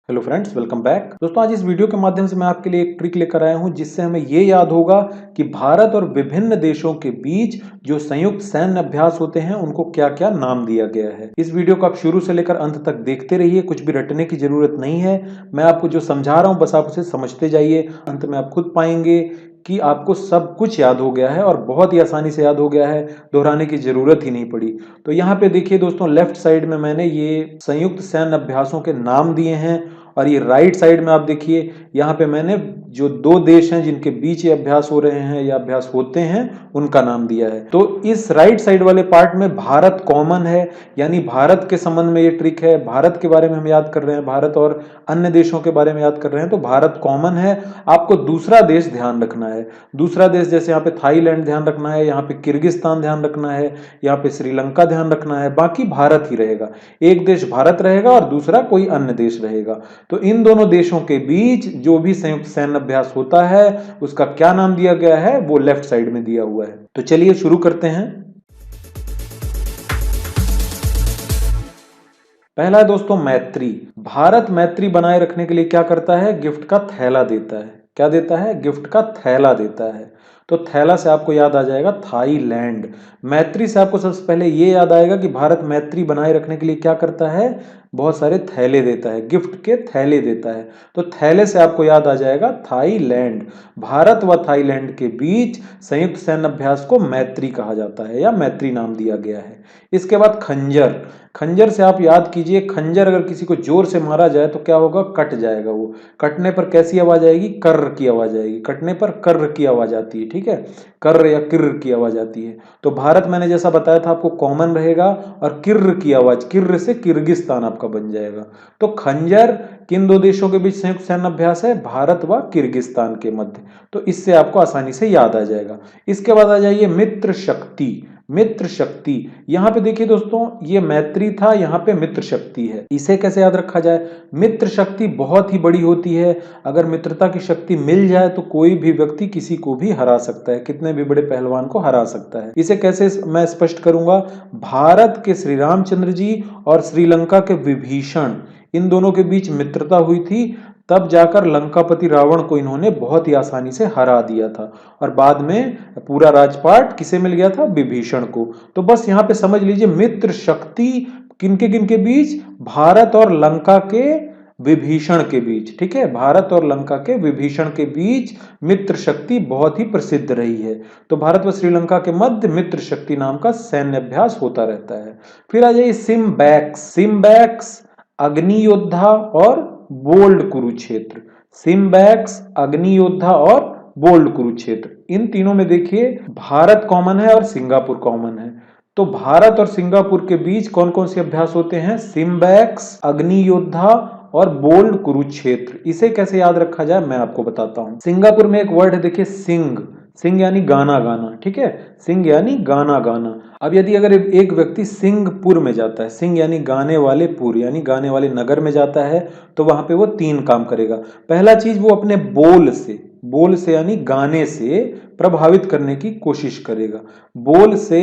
Hello friends, welcome back. दोस्तों, आज इस वीडियो के माध्यम से मैं आपके लिए एक ट्रिक लेकर आया हूं जिससे हमें ये याद होगा कि भारत और विभिन्न देशों के बीच जो संयुक्त सैन्य अभ्यास होते हैं उनको क्या क्या नाम दिया गया है। इस वीडियो को आप शुरू से लेकर अंत तक देखते रहिए, कुछ भी रटने की जरूरत नहीं है। मैं आपको जो समझा रहा हूं बस आप उसे समझते जाइए। अंत में आप खुद पाएंगे कि आपको सब कुछ याद हो गया है और बहुत ही आसानी से याद हो गया है, दोहराने की जरूरत ही नहीं पड़ी। तो यहाँ पे देखिए दोस्तों, लेफ्ट साइड में मैंने ये संयुक्त सैन्य अभ्यासों के नाम दिए हैं और ये राइट साइड में आप देखिए, यहाँ पे मैंने जो दो देश हैं जिनके बीच ये अभ्यास हो रहे हैं या अभ्यास होते हैं उनका नाम दिया है। तो इस राइट साइड वाले पार्ट में भारत कॉमन है, यानी भारत के संबंध में ये ट्रिक है। भारत के बारे में हम याद कर रहे हैं, भारत और अन्य देशों के बारे में याद कर रहे हैं, तो भारत कॉमन है। आपको दूसरा देश ध्यान रखना है। दूसरा देश जैसे यहाँ पे थाईलैंड ध्यान रखना है, यहाँ पे किर्गिस्तान ध्यान रखना है, यहाँ पे श्रीलंका ध्यान रखना है, बाकी भारत ही रहेगा। एक देश भारत रहेगा और दूसरा कोई अन्य देश रहेगा। तो इन दोनों देशों के बीच जो भी संयुक्त सैन्य अभ्यास होता है उसका क्या नाम दिया गया है वो लेफ्ट साइड में दिया हुआ है। तो चलिए शुरू करते हैं। पहला है दोस्तों मैत्री। भारत मैत्री बनाए रखने के लिए क्या करता है? गिफ्ट का थैला देता है। क्या देता है? गिफ्ट का थैला देता है। तो थैला से आपको याद आ जाएगा थाईलैंड। मैत्री से आपको सबसे पहले ये याद आएगा कि भारत मैत्री बनाए रखने के लिए क्या करता है? बहुत सारे थैले देता है, गिफ्ट के थैले देता है। तो थैले से आपको याद आ जाएगा थाईलैंड। भारत व थाईलैंड के बीच संयुक्त सैन्य अभ्यास को मैत्री कहा जाता है या मैत्री नाम दिया गया है। इसके बाद खंजर। खंजर से आप याद कीजिए, खंजर अगर किसी को जोर से मारा जाए तो क्या होगा? कट जाएगा। वो कटने पर कैसी आवाज आएगी? कर्र की आवाज आएगी। कटने पर कर्र की आवाज आती है, ठीक है, कर्र या किर्र की आवाज आती है। तो भारत मैंने जैसा बताया था आपको कॉमन रहेगा और किर्र की आवाज, किर्र से किर्गिस्तान आपका बन जाएगा। तो खंजर किन दो देशों के बीच संयुक्त सैन्य अभ्यास है? भारत व किर्गिस्तान के मध्य। तो इससे आपको आसानी से याद आ जाएगा। इसके बाद आ जाइए मित्र शक्ति। मित्र शक्ति, यहां पे देखिए दोस्तों, ये मैत्री था, यहां पे मित्र शक्ति है। इसे कैसे याद रखा जाए? मित्र शक्ति बहुत ही बड़ी होती है। अगर मित्रता की शक्ति मिल जाए तो कोई भी व्यक्ति किसी को भी हरा सकता है, कितने भी बड़े पहलवान को हरा सकता है। इसे कैसे मैं स्पष्ट करूंगा? भारत के श्री रामचंद्र जी और श्रीलंका के विभीषण, इन दोनों के बीच मित्रता हुई थी, तब जाकर लंकापति रावण को इन्होंने बहुत ही आसानी से हरा दिया था और बाद में पूरा राजपाट किसे मिल गया था? विभीषण को। तो बस यहां पे समझ लीजिए मित्र शक्ति किनके बीच? भारत और लंका के विभीषण के बीच, ठीक है, भारत और लंका के विभीषण के बीच मित्र शक्ति बहुत ही प्रसिद्ध रही है। तो भारत व श्रीलंका के मध्य मित्र शक्ति नाम का सैन्य अभ्यास होता रहता है। फिर आ जाइए सिम्बैक्स। सिम्बैक्स, अग्नि योद्धा और बोल्ड कुरुक्षेत्र। सिम्बैक्स, अग्नि योद्धा और बोल्ड कुरुक्षेत्र, इन तीनों में देखिए भारत कॉमन है और सिंगापुर कॉमन है। तो भारत और सिंगापुर के बीच कौन कौन से अभ्यास होते हैं? सिम्बैक्स, अग्नि योद्धा और बोल्ड कुरुक्षेत्र। इसे कैसे याद रखा जाए मैं आपको बताता हूं। सिंगापुर में एक वर्ड है देखिए, सिंग। सिंग यानी गाना गाना, ठीक है, सिंग यानी गाना गाना। अब यदि अगर एक व्यक्ति सिंगपुर में जाता है, सिंग यानी गाने वाले पुर यानी गाने वाले नगर में जाता है, तो वहां पे वो तीन काम करेगा। पहला चीज, वो अपने बोल से यानी गाने से प्रभावित करने की कोशिश करेगा। बोल से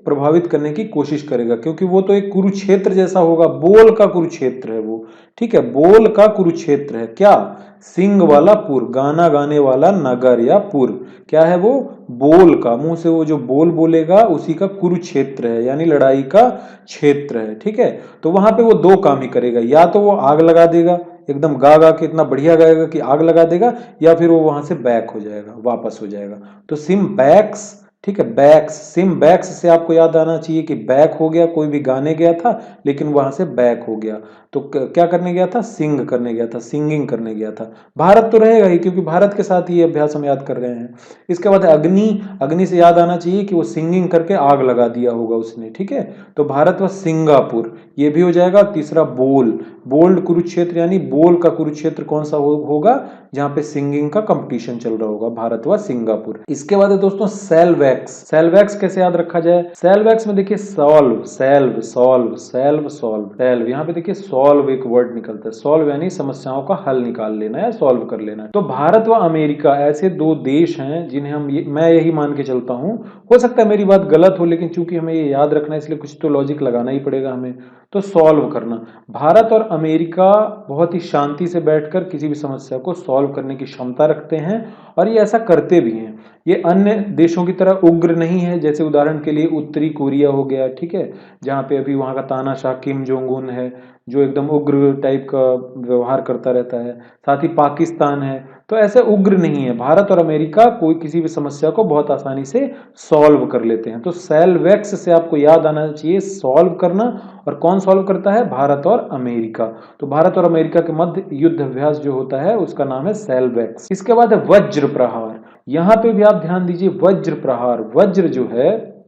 प्रभावित करने की कोशिश करेगा, क्योंकि वो तो एक कुरुक्षेत्र जैसा होगा, बोल का कुरुक्षेत्र है वो, ठीक है, बोल का कुरुक्षेत्र है। क्या? सिंग वाला पुर, गाना गाने वाला नगर या पुर, क्या है वो? बोल का, मुंह से वो जो बोल बोलेगा उसी का कुरुक्षेत्र है, यानी लड़ाई का क्षेत्र है, ठीक है। तो वहां पे वो दो काम ही करेगा, या तो वो आग लगा देगा, एकदम गा गा के इतना बढ़िया गाएगा कि आग लगा देगा, या फिर वो वहां से बैक हो जाएगा, वापस हो जाएगा। तो सिम बैक्स, ठीक है, बैक्स, सिम बैक्स से आपको याद आना चाहिए कि बैक हो गया, कोई भी गाने गया था लेकिन वहां से बैक हो गया, तो क्या करने गया था? सिंग करने गया था, सिंगिंग करने गया था। भारत तो रहेगा ही, क्योंकि भारत के साथ ये अभ्यास हम याद कर रहे हैं। इसके बाद अग्नि। अग्नि से याद आना चाहिए कि वो सिंगिंग करके आग लगा दिया होगा उसने, ठीक है। तो भारत व सिंगापुर, ये भी हो जाएगा। तीसरा बोल, बोल्ड कुरुक्षेत्र यानी बोल का कुरुक्षेत्र कौन सा होगा? जहां पे सिंगिंग का कंपटीशन चल रहा होगा, भारत व सिंगापुर। इसके बाद है दोस्तों सेलवैक्स। सेलवैक्स कैसे याद रखा जाए? सेलवैक्स में देखिए सॉल्व, सेल्व, सॉल्व, सेल्व, सॉल्व, सेल्व, यहाँ पे देखिए सॉल्व एक वर्ड निकलता है। सॉल्व यानी समस्याओं का हल निकाल लेना या सॉल्व कर लेना। तो भारत व अमेरिका ऐसे दो देश हैं जिन्हें मैं यही मान के चलता हूं, हो सकता है मेरी बात गलत हो, लेकिन चूंकि हमें ये याद रखना है इसलिए कुछ तो लॉजिक लगाना ही पड़ेगा हमें। तो सॉल्व करना, भारत और अमेरिका बहुत ही शांति से बैठकर किसी भी समस्या को सॉल्व करने की क्षमता रखते हैं और ये ऐसा करते भी हैं। ये अन्य देशों की तरह उग्र नहीं है, जैसे उदाहरण के लिए उत्तरी कोरिया हो गया, ठीक है, जहाँ पे अभी वहाँ का तानाशाह किम जोंग उन है जो एकदम उग्र टाइप का व्यवहार करता रहता है। साथ ही पाकिस्तान है, तो ऐसे उग्र नहीं है। भारत और अमेरिका कोई किसी भी समस्या को बहुत आसानी से सॉल्व कर लेते हैं। तो सेल्वेक्स से आपको याद आना चाहिए सॉल्व करना, और कौन सॉल्व करता है? भारत और अमेरिका। तो भारत और अमेरिका के मध्य युद्ध अभ्यास जो होता है उसका नाम है सेल्वेक्स। इसके बाद है वज्र प्रहार। यहां पे भी आप ध्यान दीजिए, वज्र प्रहार, वज्र जो है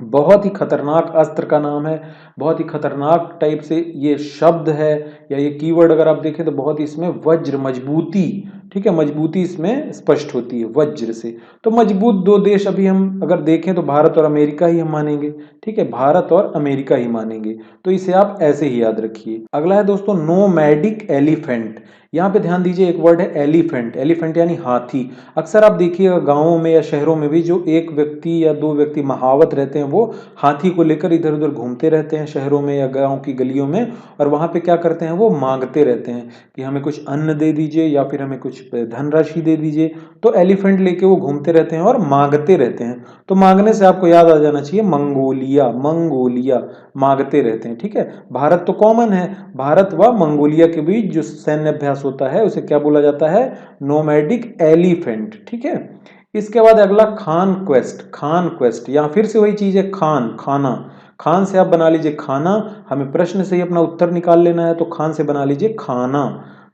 बहुत ही खतरनाक अस्त्र का नाम है, बहुत ही खतरनाक टाइप से ये शब्द है या ये कीवर्ड अगर आप देखें तो बहुत ही इसमें वज्र, मजबूती, ठीक है, मजबूती इसमें स्पष्ट होती है वज्र से। तो मजबूत दो देश अभी हम अगर देखें तो भारत और अमेरिका ही हम मानेंगे, ठीक है, भारत और अमेरिका ही मानेंगे। तो इसे आप ऐसे ही याद रखिए। अगला है दोस्तों नोमैडिक एलिफेंट। यहाँ पे ध्यान दीजिए, एक वर्ड है एलिफेंट। एलिफेंट यानी हाथी। अक्सर आप देखिएगा गांवों में या शहरों में भी जो एक व्यक्ति या दो व्यक्ति महावत रहते हैं वो हाथी को लेकर इधर उधर घूमते रहते हैं शहरों में या गांव की गलियों में, और वहां पे क्या करते हैं, वो मांगते रहते हैं कि हमें कुछ अन्न दे दीजिए या फिर हमें कुछ धनराशि दे दीजिए। तो एलिफेंट लेके वो घूमते रहते हैं और मांगते रहते हैं। तो मांगने से आपको याद आ जाना चाहिए मंगोलिया, मंगोलिया, मांगते रहते हैं, ठीक है। भारत तो कॉमन है, भारत व मंगोलिया के बीच जो सैन्य अभ्यास होता है उसे क्या बोला जाता है? नोमैडिक एलिफेंट, ठीक है। इसके बाद अगला खान क्वेस्ट। खान क्वेस्ट, यहां फिर से वही चीज है, खान, खाना। खान से आप बना लीजिए खाना, हमें प्रश्न से ही अपना उत्तर निकाल लेना है, तो खान से बना लीजिए खाना।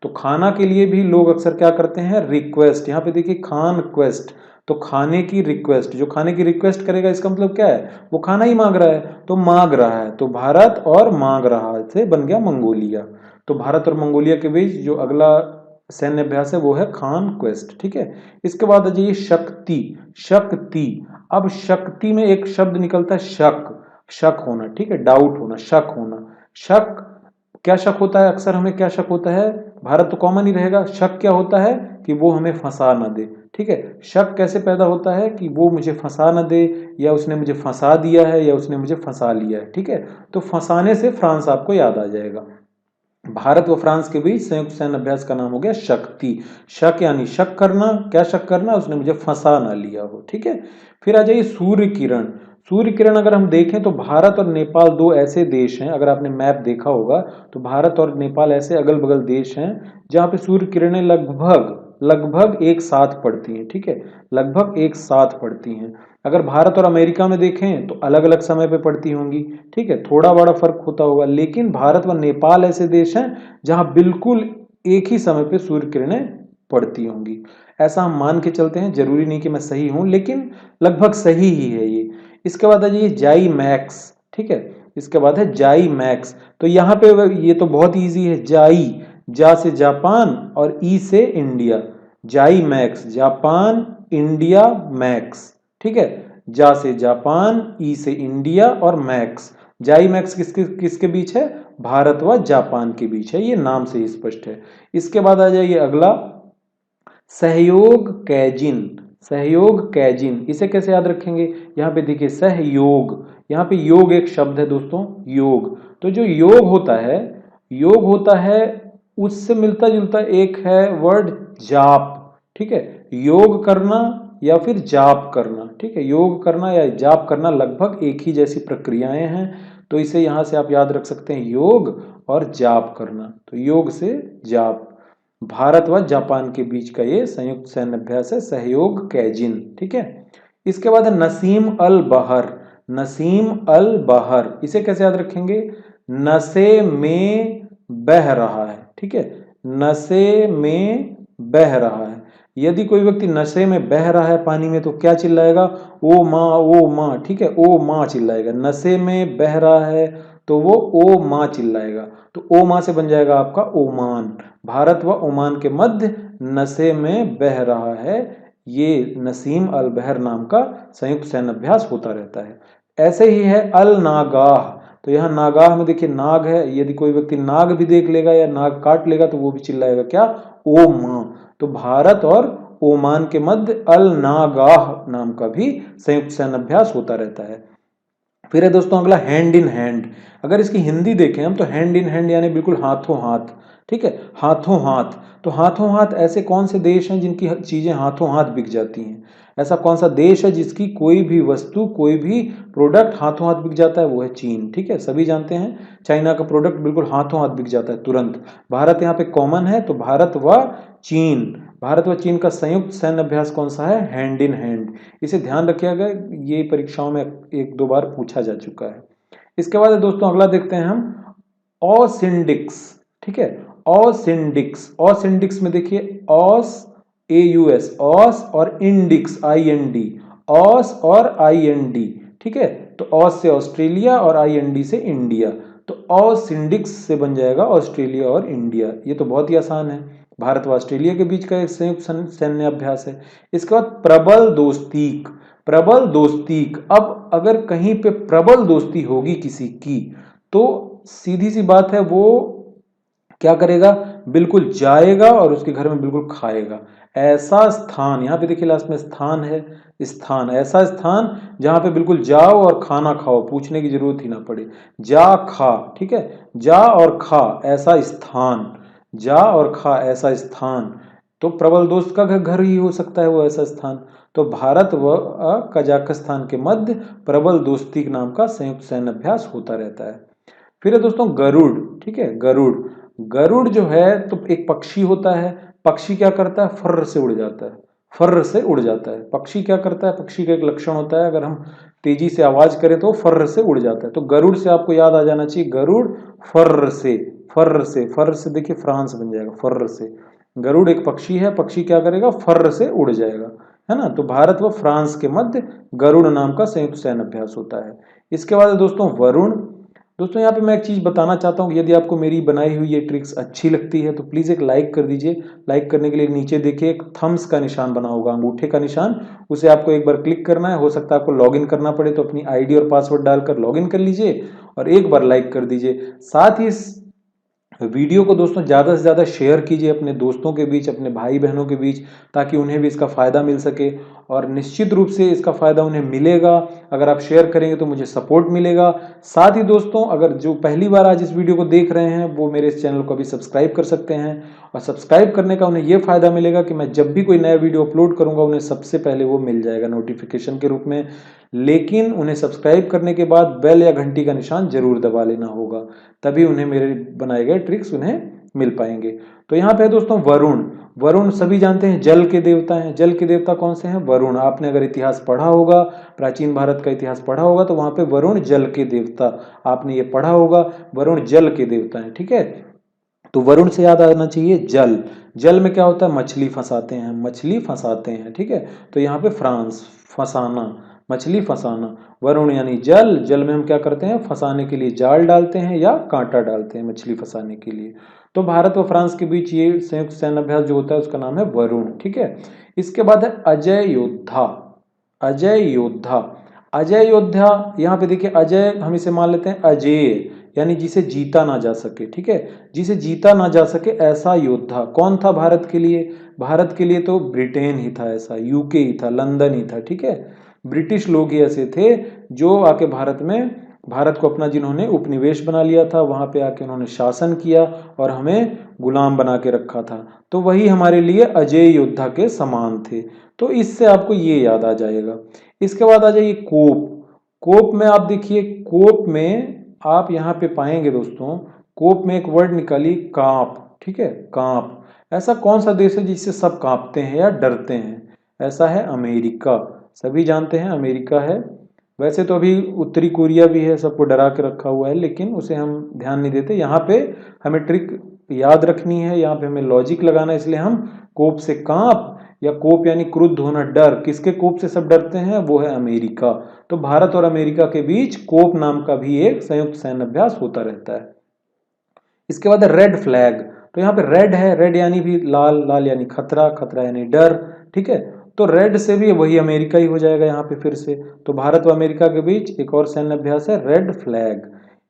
तो खाना के लिए भी लोग अक्सर क्या करते हैं? रिक्वेस्ट। यहाँ पे देखिए खान क्वेस्ट, तो खाने की रिक्वेस्ट, जो खाने की रिक्वेस्ट करेगा इसका मतलब क्या है? वो खाना ही मांग रहा है, तो मांग रहा है, तो भारत और मांग रहा से बन गया मंगोलिया। तो भारत और मंगोलिया के बीच जो अगला सैन्य अभ्यास है वो है खान क्वेस्ट, ठीक है। इसके बाद आ जाइए शक्ति। शक्ति, अब शक्ति में एक शब्द निकलता है शक, शक होना, ठीक है, डाउट होना, शक होना। शक, क्या शक होता है? अक्सर हमें क्या शक होता है? भारत तो कॉमन ही रहेगा। शक क्या होता है? कि वो हमें फंसा ना दे, ठीक है। शक कैसे पैदा होता है? कि वो मुझे फंसा ना दे, या उसने मुझे फंसा दिया है, या उसने मुझे फंसा लिया है, ठीक है। तो फंसाने से फ्रांस आपको याद आ जाएगा। भारत व फ्रांस के बीच संयुक्त सैन्य अभ्यास का नाम हो गया शक्ति। शक यानी शक करना, क्या शक करना? उसने मुझे फंसा ना लिया हो, ठीक है। फिर आ जाइए सूर्य किरण। सूर्य किरण अगर हम देखें तो भारत और नेपाल दो ऐसे देश हैं, अगर आपने मैप देखा होगा तो भारत और नेपाल ऐसे अगल बगल देश हैं जहां पे सूर्य किरणें लगभग लगभग एक साथ पड़ती हैं, ठीक है, लगभग एक साथ पड़ती हैं। अगर भारत और अमेरिका में देखें तो अलग अलग समय पे पड़ती होंगी, ठीक है, थोड़ा बड़ा फर्क होता होगा। लेकिन भारत व नेपाल ऐसे देश हैं जहां बिल्कुल एक ही समय पे सूर्य किरणें पड़ती होंगी। ऐसा हम मान के चलते हैं, जरूरी नहीं कि मैं सही हूं, लेकिन लगभग सही ही है ये। इसके बाद है ये जाई मैक्स, ठीक है, इसके बाद है जाई मैक्स। तो यहाँ पे ये तो बहुत इजी है, जाई, जा से जापान और ई से इंडिया। जाई मैक्स, जापान, इंडिया, मैक्स, ठीक है, जा से जापान, ई से इंडिया और मैक्स। जाई मैक्स किसके किसके बीच है? भारत व जापान के बीच है, ये नाम से ही स्पष्ट है। इसके बाद आ जाइए अगला, सहयोग कैजिन। सहयोग कैजिन, इसे कैसे याद रखेंगे? यहाँ पे देखिए सहयोग, यहाँ पे योग एक शब्द है दोस्तों, योग। तो जो योग होता है, योग होता है उससे मिलता जुलता एक है वर्ड जाप, ठीक है, योग करना या फिर जाप करना, ठीक है, योग करना या जाप करना लगभग एक ही जैसी प्रक्रियाएं हैं। तो इसे यहां से आप याद रख सकते हैं योग और जाप करना। तो योग से जाप, भारत व जापान के बीच का ये संयुक्त सैन्य अभ्यास है सहयोग कैजिन, ठीक है। इसके बाद है नसीम अल बहर। नसीम अल बहर, इसे कैसे याद रखेंगे? नशे में बह रहा है, ठीक है, नशे में बह रहा है। यदि कोई व्यक्ति नशे में बह रहा है पानी में तो क्या चिल्लाएगा? ओ माँ, ठीक है, ओ माँ चिल्लाएगा। नशे में बह रहा है तो वो ओ माँ चिल्लाएगा। तो ओ माँ से बन जाएगा आपका ओमान। भारत व ओमान के मध्य नशे में बह रहा है, ये नसीम अल बहर नाम का संयुक्त सैन्य अभ्यास होता रहता है। ऐसे ही है अल नागाह। तो यहाँ नागाह में देखिए नाग है, यदि कोई व्यक्ति नाग भी देख लेगा या नाग काट लेगा तो वो भी चिल्लाएगा क्या, ओमा। तो भारत और ओमान के मध्य अल नागाह नाम का भी संयुक्त सैन्य अभ्यास होता रहता है। फिर है दोस्तों अगला हैंड इन हैंड। अगर इसकी हिंदी देखें हम तो हैंड इन हैंड यानी बिल्कुल हाथों हाथ, ठीक है, हाथों हाथ। तो हाथों हाथ ऐसे कौन से देश हैं जिनकी चीजें हाथों हाथ बिक जाती हैं? ऐसा कौन सा देश है जिसकी कोई भी वस्तु, कोई भी प्रोडक्ट हाथों हाथ बिक जाता है? वो है चीन, ठीक है, सभी जानते हैं चाइना का प्रोडक्ट बिल्कुल हाथों हाथ बिक जाता है तुरंत। भारत यहाँ पे कॉमन है, तो भारत व चीन, भारत व चीन का संयुक्त सैन्य अभ्यास कौन सा है? Hand in hand. इसे ध्यान रखिएगा, ये परीक्षाओं में एक दो बार पूछा जा चुका है। इसके बाद दोस्तों अगला देखते हैं हम ऑसिंडिक्स, ठीक है, ऑसिंडिक्स। ऑसिंडिक्स में देखिए ऑस AUS, ऑस और इंडिक्स IND, ऑस और IND, ठीक है। तो ऑस से ऑस्ट्रेलिया और IND से इंडिया, तो ऑसिंडिक्स से बन जाएगा ऑस्ट्रेलिया और इंडिया। ये तो बहुत ही आसान है, भारत व ऑस्ट्रेलिया के बीच का एक संयुक्त सैन्य अभ्यास है। इसके बाद प्रबल दोस्तीक। प्रबल दोस्तीक, अब अगर कहीं पे प्रबल दोस्ती होगी किसी की तो सीधी सी बात है वो क्या करेगा, बिल्कुल जाएगा और उसके घर में बिल्कुल खाएगा। ऐसा स्थान, यहाँ पे देखिए लास्ट में स्थान है, स्थान, ऐसा स्थान जहां पे बिल्कुल जाओ और खाना खाओ, पूछने की जरूरत ही ना पड़े, जा खा, ठीक है, जा और खा ऐसा स्थान, जा और खा ऐसा स्थान। तो प्रबल दोस्त का घर ही हो सकता है वो ऐसा स्थान। तो भारत व कजाकिस्तान के मध्य प्रबल दोस्ती के नाम का संयुक्त सैन्य अभ्यास होता रहता है। फिर है दोस्तों गरुड़, ठीक है, गरुड़। गरुड़ जो है तो एक पक्षी होता है, पक्षी क्या करता है, फर्र से उड़ जाता है, फर्र से उड़ जाता है। पक्षी क्या करता है, पक्षी का एक लक्षण होता है अगर हम तेजी से आवाज करें तो फर्र से उड़ जाता है। तो गरुड़ से आपको याद आ जाना चाहिए गरुड़ फर्र से, फर्र से, फर्र से देखिए फ्रांस बन जाएगा, फर्र से। गरुड़ एक पक्षी है, पक्षी क्या करेगा, फर्र से उड़ जाएगा, है ना। तो भारत व फ्रांस के मध्य गरुड़ नाम का संयुक्त सैन्य अभ्यास होता है। इसके बाद दोस्तों वरुण। दोस्तों यहाँ पे मैं एक चीज बताना चाहता हूँ, यदि आपको मेरी बनाई हुई ये ट्रिक्स अच्छी लगती है तो प्लीज एक लाइक कर दीजिए। लाइक करने के लिए नीचे देखिए एक थम्स का निशान बना होगा, अंगूठे का निशान, उसे आपको एक बार क्लिक करना है। हो सकता है आपको लॉगिन करना पड़े तो अपनी आईडी और पासवर्ड डालकर लॉगिन कर लीजिए और एक बार लाइक कर दीजिए। साथ ही इस वीडियो को दोस्तों ज़्यादा से ज़्यादा शेयर कीजिए अपने दोस्तों के बीच, अपने भाई बहनों के बीच, ताकि उन्हें भी इसका फ़ायदा मिल सके। और निश्चित रूप से इसका फ़ायदा उन्हें मिलेगा, अगर आप शेयर करेंगे तो मुझे सपोर्ट मिलेगा। साथ ही दोस्तों अगर जो पहली बार आज इस वीडियो को देख रहे हैं वो मेरे इस चैनल को अभी सब्सक्राइब कर सकते हैं, और सब्सक्राइब करने का उन्हें ये फ़ायदा मिलेगा कि मैं जब भी कोई नया वीडियो अपलोड करूँगा उन्हें सबसे पहले वो मिल जाएगा नोटिफिकेशन के रूप में। लेकिन उन्हें सब्सक्राइब करने के बाद बेल या घंटी का निशान जरूर दबा लेना होगा, तभी उन्हें मेरे बनाए गए ट्रिक्स उन्हें मिल पाएंगे। तो यहाँ पे दोस्तों वरुण। वरुण सभी जानते हैं जल के देवता हैं। जल के देवता कौन से हैं, वरुण। आपने अगर इतिहास पढ़ा होगा, प्राचीन भारत का इतिहास पढ़ा होगा तो वहां पे वरुण जल के देवता, आपने ये पढ़ा होगा, वरुण जल के देवता हैं, ठीक है। तो वरुण से याद आना चाहिए जल। जल में क्या होता है, मछली फंसाते हैं, मछली फंसाते हैं, ठीक है। तो यहाँ पे फ्रांस, फंसाना, मछली फंसाना। वरुण यानी जल, जल में हम क्या करते हैं, फंसाने के लिए जाल डालते हैं या कांटा डालते हैं मछली फंसाने के लिए। तो भारत और फ्रांस के बीच ये संयुक्त सैन्य अभ्यास जो होता है उसका नाम है वरुण, ठीक है। इसके बाद है अजय योद्धा। अजय योद्धा, अजय योद्धा, यहाँ पे देखिए अजय हम इसे मान लेते हैं अजेय, यानी जिसे जीता ना जा सके, ठीक है, जिसे जीता ना जा सके ऐसा योद्धा। कौन था भारत के लिए, भारत के लिए तो ब्रिटेन ही था, ऐसा यूके ही था, लंदन ही था, ठीक है। ब्रिटिश लोग ही ऐसे थे जो आके भारत में, भारत को अपना जिन्होंने उपनिवेश बना लिया था, वहां पे आके उन्होंने शासन किया और हमें गुलाम बना के रखा था। तो वही हमारे लिए अजय योद्धा के समान थे। तो इससे आपको ये याद आ जाएगा। इसके बाद आ जाइए कोप। कोप में आप देखिए, कोप में आप यहाँ पे पाएंगे दोस्तों, कोप में एक वर्ड निकालिए कांप, ठीक है, कांप। ऐसा कौन सा देश है जिससे सब कांपते हैं या डरते हैं, ऐसा है अमेरिका। सभी जानते हैं अमेरिका है। वैसे तो अभी उत्तरी कोरिया भी है, सबको डरा के रखा हुआ है, लेकिन उसे हम ध्यान नहीं देते। यहाँ पे हमें ट्रिक याद रखनी है, यहाँ पे हमें लॉजिक लगाना है, इसलिए हम कोप से कांप, या कोप यानी क्रुद्ध होना, डर, किसके कोप से सब डरते हैं, वो है अमेरिका। तो भारत और अमेरिका के बीच कोप नाम का भी एक संयुक्त सैन्य अभ्यास होता रहता है। इसके बाद रेड फ्लैग। तो यहाँ पे रेड है, रेड यानी भी लाल, लाल यानी खतरा, खतरा यानी डर, ठीक है। तो रेड से भी वही अमेरिका ही हो जाएगा यहाँ पे फिर से। तो भारत व अमेरिका के बीच एक और सैन्य अभ्यास है रेड फ्लैग।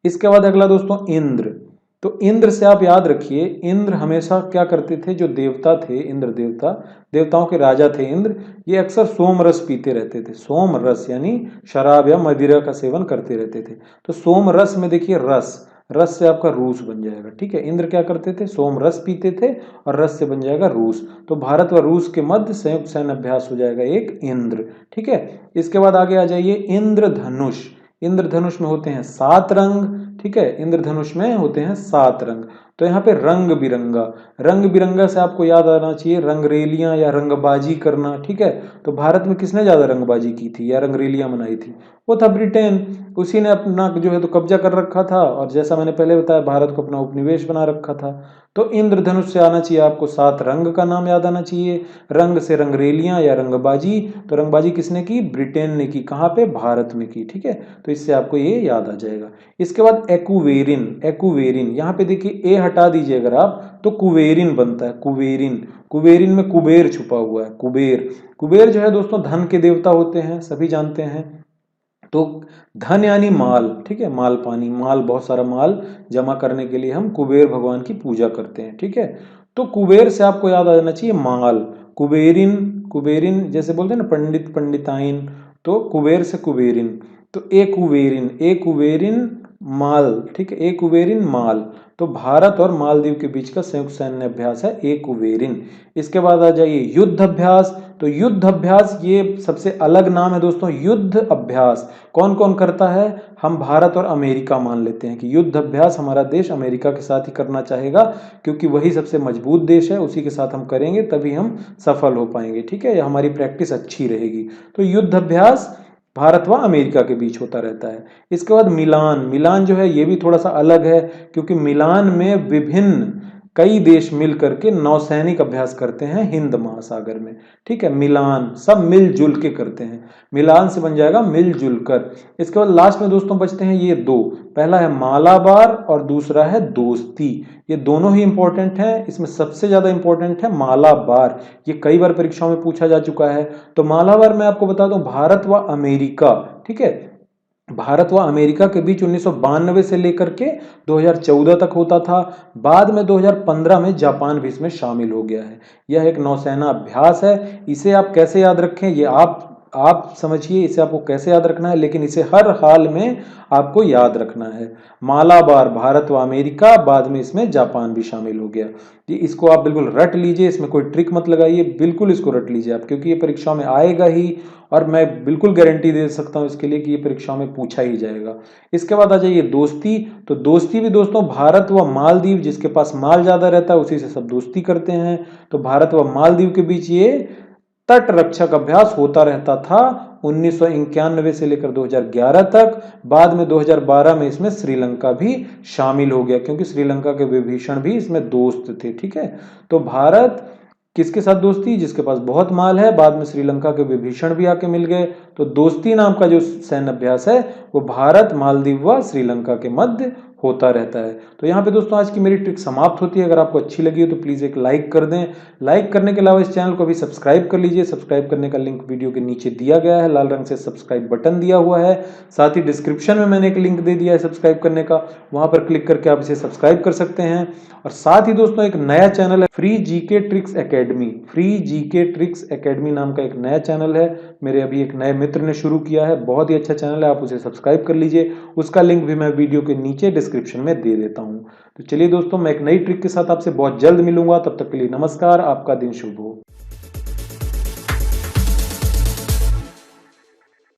इसके बाद अगला दोस्तों इंद्र। तो इंद्र से आप याद रखिए, इंद्र हमेशा क्या करते थे, जो देवता थे, इंद्र देवता, देवताओं के राजा थे इंद्र, ये अक्सर सोम रस पीते रहते थे। सोम रस यानी शराब या मदिरा का सेवन करते रहते थे। तो सोम रस में देखिए रस, रस से आपका रूस बन जाएगा। ठीक है, इंद्र क्या करते थे, सोम रस पीते थे और रस से बन जाएगा रूस। तो भारत व रूस के मध्य संयुक्त सैन्य अभ्यास हो जाएगा एक इंद्र। ठीक है, इसके बाद आगे आ जाइए इंद्रधनुष। इंद्रधनुष में होते हैं 7 रंग। ठीक है, इंद्रधनुष में होते हैं 7 रंग। तो यहाँ पे रंग बिरंगा, रंग बिरंगा से आपको याद आना चाहिए रंगरेलियां या रंगबाजी करना। ठीक है, तो भारत में किसने ज्यादा रंगबाजी की थी या रंगरेलियां मनाई थी, वो था ब्रिटेन। उसी ने अपना जो है तो कब्जा कर रखा था, और जैसा मैंने पहले बताया भारत को अपना उपनिवेश बना रखा था। तो इंद्रधनुष से आना चाहिए आपको 7 रंग का नाम याद आना चाहिए। रंग से रंगरेलियां या रंगबाजी, तो रंगबाजी किसने की, ब्रिटेन ने की। कहाँ पे, भारत में की। ठीक है, तो इससे आपको ये याद आ जाएगा। इसके बाद एक्ुवेरिन। एक्ुवेरिन यहाँ पे देखिए ए हटा दीजिए अगर आप, तो कुवेरिन बनता है, कुवेरिन। कुवेरिन में कुबेर छुपा हुआ है, कुबेर। कुबेर जो है दोस्तों धन के देवता होते हैं, सभी जानते हैं। तो धन यानी माल। ठीक है, माल पानी, माल, बहुत सारा माल जमा करने के लिए हम कुबेर भगवान की पूजा करते हैं। ठीक है, तो कुबेर से आपको याद आ जाना चाहिए माल। कुबेरिन, कुबेरिन जैसे बोलते हैं ना पंडित पंडिताइन, तो कुबेर से कुबेरिन। तो ए कुबेरिन, ए कुबेरिन माल। ठीक है, ए कुबेरिन माल। तो भारत और मालदीव के बीच का संयुक्त सैन्य अभ्यास है ए कुबेरिन। इसके बाद आ जाइए युद्ध अभ्यास। तो युद्ध अभ्यास ये सबसे अलग नाम है दोस्तों, युद्ध अभ्यास। कौन कौन करता है, हम भारत और अमेरिका मान लेते हैं कि युद्ध अभ्यास हमारा देश अमेरिका के साथ ही करना चाहेगा, क्योंकि वही सबसे मजबूत देश है, उसी के साथ हम करेंगे तभी हम सफल हो पाएंगे। ठीक है, या हमारी प्रैक्टिस अच्छी रहेगी। तो युद्ध अभ्यास भारत व अमेरिका के बीच होता रहता है। इसके बाद मिलान। मिलान जो है ये भी थोड़ा सा अलग है, क्योंकि मिलान में विभिन्न कई देश मिल करके नौसैनिक अभ्यास करते हैं हिंद महासागर में। ठीक है, मिलान सब मिलजुल के करते हैं, मिलान से बन जाएगा मिलजुल कर। इसके बाद लास्ट में दोस्तों बचते हैं ये दो, पहला है मालाबार और दूसरा है दोस्ती। ये दोनों ही इंपॉर्टेंट हैं, इसमें सबसे ज्यादा इंपॉर्टेंट है मालाबार। ये कई बार परीक्षाओं में पूछा जा चुका है। तो मालाबार मैं आपको बता दूं भारत व अमेरिका, ठीक है, भारत व अमेरिका के बीच 1992 से लेकर के 2014 तक होता था। बाद में 2015 में जापान भी इसमें शामिल हो गया है। यह एक नौसेना अभ्यास है। इसे आप कैसे याद रखें, ये आप समझिए इसे आपको कैसे याद रखना है, लेकिन इसे हर हाल में आपको याद रखना है। मालाबार भारत व अमेरिका, बाद में इसमें जापान भी शामिल हो गया। ये इसको आप बिल्कुल रट लीजिए, इसमें कोई ट्रिक मत लगाइए, बिल्कुल इसको रट लीजिए आप, क्योंकि ये परीक्षा में आएगा ही, और मैं बिल्कुल गारंटी दे सकता हूं इसके लिए कि ये परीक्षा में पूछा ही जाएगा। इसके बाद आ जाइए दोस्ती। तो दोस्ती भी दोस्तों भारत व मालदीव, जिसके पास माल ज्यादा रहता है उसी से सब दोस्ती करते हैं। तो भारत व मालदीव के बीच ये तट रक्षक अभ्यास होता रहता था 1991 से लेकर 2011 तक। बाद में 2012 में इसमें श्रीलंका भी शामिल हो गया, क्योंकि श्रीलंका के विभीषण भी इसमें दोस्त थे। ठीक है, तो भारत किसके साथ दोस्ती, जिसके पास बहुत माल है। बाद में श्रीलंका के विभीषण भी आके मिल गए। तो दोस्ती नाम का जो सैन्य अभ्यास है वो भारत, मालदीव व श्रीलंका के मध्य होता रहता है। तो यहाँ पे दोस्तों आज की मेरी ट्रिक समाप्त होती है। अगर आपको अच्छी लगी हो तो प्लीज़ एक लाइक कर दें। लाइक करने के अलावा इस चैनल को भी सब्सक्राइब कर लीजिए। सब्सक्राइब करने का लिंक वीडियो के नीचे दिया गया है, लाल रंग से सब्सक्राइब बटन दिया हुआ है। साथ ही डिस्क्रिप्शन में मैंने एक लिंक दे दिया है सब्सक्राइब करने का, वहां पर क्लिक करके आप इसे सब्सक्राइब कर सकते हैं। और साथ ही दोस्तों एक नया चैनल है free GK tricks academy, free GK tricks academy नाम का एक नया चैनल है, मेरे अभी एक नए मित्र ने शुरू किया है। बहुत ही अच्छा चैनल है, आप उसे सब्सक्राइब कर लीजिए। उसका लिंक भी मैं वीडियो के नीचे डिस्क्रिप्शन में दे देता हूं। तो चलिए दोस्तों, मैं एक नई ट्रिक के साथ आपसे बहुत जल्द मिलूंगा। तब तक के लिए नमस्कार, आपका दिन शुभ हो।